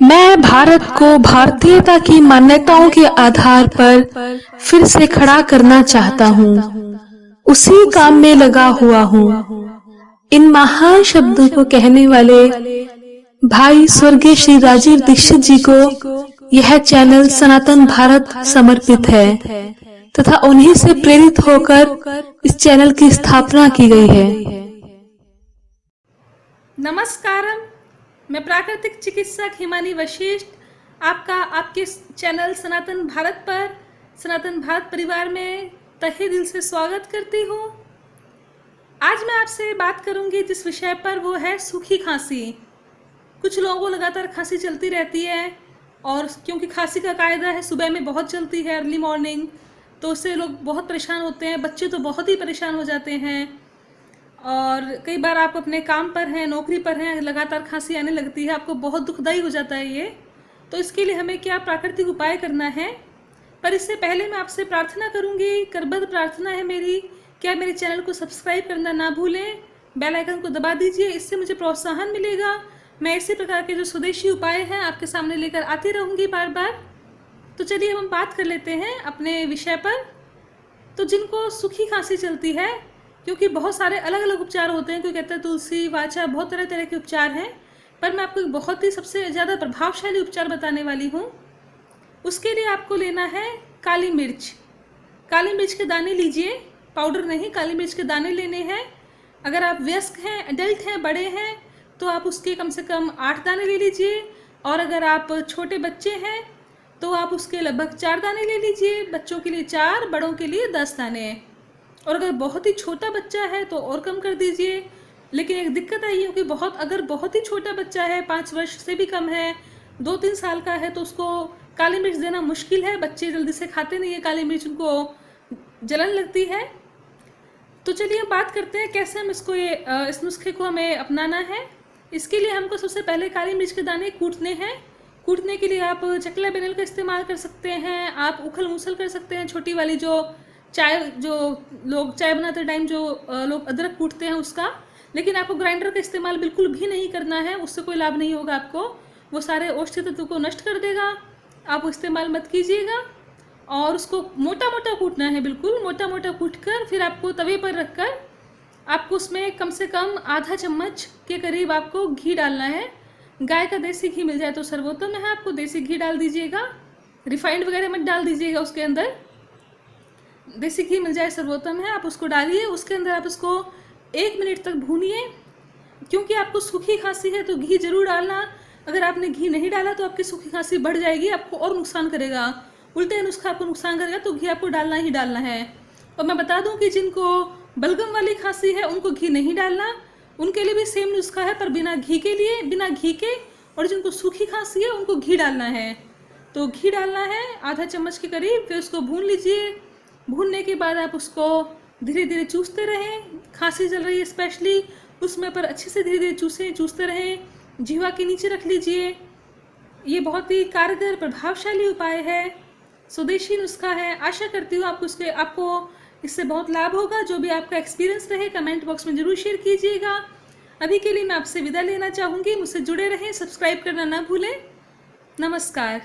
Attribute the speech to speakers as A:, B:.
A: मैं भारत को भारतीयता की मान्यताओं के आधार पर फिर से खड़ा करना चाहता हूँ। उसी काम में लगा हुआ हूँ। इन महान शब्दों को कहने वाले भाई स्वर्गीय श्री राजीव दीक्षित जी को यह चैनल सनातन भारत समर्पित है तथा उन्हीं से प्रेरित होकर इस चैनल की स्थापना की गई है।
B: नमस्कारम, मैं प्राकृतिक चिकित्सक हिमानी वशिष्ठ आपका आपके चैनल सनातन भारत पर सनातन भारत परिवार में तहे दिल से स्वागत करती हूँ। आज मैं आपसे बात करूँगी जिस विषय पर वो है सूखी खांसी। कुछ लोगों को लगातार खांसी चलती रहती है और क्योंकि खांसी का कायदा है सुबह में बहुत चलती है अर्ली मॉर्निंग, तो उससे लोग बहुत परेशान होते हैं। बच्चे तो बहुत ही परेशान हो जाते हैं और कई बार आप अपने काम पर हैं, नौकरी पर हैं, लगातार खांसी आने लगती है, आपको बहुत दुखदाई हो जाता है ये। तो इसके लिए हमें क्या प्राकृतिक उपाय करना है। पर इससे पहले मैं आपसे प्रार्थना करूंगी, करबद्ध प्रार्थना है मेरी, क्या मेरे चैनल को सब्सक्राइब करना ना भूलें, बेल आइकन को दबा दीजिए, इससे मुझे प्रोत्साहन मिलेगा। मैं इसी प्रकार के जो स्वदेशी उपाय हैं आपके सामने लेकर आती रहूँगी बार बार। तो चलिए हम बात कर लेते हैं अपने विषय पर। तो जिनको सूखी खांसी चलती है, क्योंकि बहुत सारे अलग अलग उपचार होते हैं, कोई कहता है तुलसी, वाचा, बहुत तरह तरह के उपचार हैं, पर मैं आपको एक बहुत ही सबसे ज़्यादा प्रभावशाली उपचार बताने वाली हूँ। उसके लिए आपको लेना है काली मिर्च। काली मिर्च के दाने लीजिए, पाउडर नहीं, काली मिर्च के दाने लेने हैं। अगर आप वयस्क हैं, एडल्ट हैं, बड़े हैं, तो आप उसके कम से कम 8 दाने ले लीजिए, और अगर आप छोटे बच्चे हैं तो आप उसके लगभग 4 दाने ले लीजिए। बच्चों के लिए 4, बड़ों के लिए 10 दाने। और अगर बहुत ही छोटा बच्चा है तो और कम कर दीजिए। लेकिन एक दिक्कत आई है कि अगर बहुत ही छोटा बच्चा है, 5 वर्ष से भी कम है, 2-3 साल का है, तो उसको काली मिर्च देना मुश्किल है। बच्चे जल्दी से खाते नहीं है काली मिर्च, उनको जलन लगती है। तो चलिए हम बात करते हैं कैसे हम इस नुस्खे को हमें अपनाना है। इसके लिए हमको सबसे पहले काली मिर्च के दाने कूटने हैं। कूटने के लिए आप चकला बेलन का इस्तेमाल कर सकते हैं, आप उखल मूसल कर सकते हैं, छोटी वाली जो लोग चाय बनाते टाइम जो लोग अदरक कूटते हैं उसका। लेकिन आपको ग्राइंडर का इस्तेमाल बिल्कुल भी नहीं करना है, उससे कोई लाभ नहीं होगा आपको, वो सारे औषधीय तत्व को नष्ट कर देगा। आप इस्तेमाल मत कीजिएगा। और उसको मोटा मोटा कूटना है, बिल्कुल मोटा मोटा कूट कर फिर आपको तवे पर रखकर आपको उसमें कम से कम आधा चम्मच के करीब आपको घी डालना है। गाय का देसी घी मिल जाए तो सर्वोत्तम है, आपको देसी घी डाल दीजिएगा, रिफाइंड वगैरह मत डाल दीजिएगा उसके अंदर। देसी घी मिल जाए सर्वोत्तम है, आप उसको डालिए। उसके अंदर आप उसको 1 मिनट तक भूनिए। क्योंकि आपको सूखी खांसी है तो घी जरूर डालना। अगर आपने घी नहीं डाला तो आपकी सूखी खांसी बढ़ जाएगी, आपको और नुकसान करेगा, उल्टे नुस्खा आपको नुकसान करेगा। तो घी आपको डालना ही डालना है। और मैं बता दूं कि जिनको बलगम वाली खांसी है उनको घी नहीं डालना, उनके लिए भी सेम नुस्खा है, पर बिना घी के। और जिनको सूखी खांसी है उनको घी डालना है। तो घी डालना है आधा चम्मच के करीब, फिर उसको भून लीजिए। भूनने के बाद आप उसको धीरे धीरे चूसते रहें। खांसी चल रही है स्पेशली, उसमें पर अच्छे से धीरे धीरे चूसते रहें। जीवा के नीचे रख लीजिए। ये बहुत ही कारगर प्रभावशाली उपाय है, स्वदेशी नुस्खा है। आशा करती हूँ आपको इससे बहुत लाभ होगा। जो भी आपका एक्सपीरियंस रहे कमेंट बॉक्स में ज़रूर शेयर कीजिएगा। अभी के लिए मैं आपसे विदा लेना चाहूँगी। मुझसे जुड़े रहें, सब्सक्राइब करना ना भूलें। नमस्कार।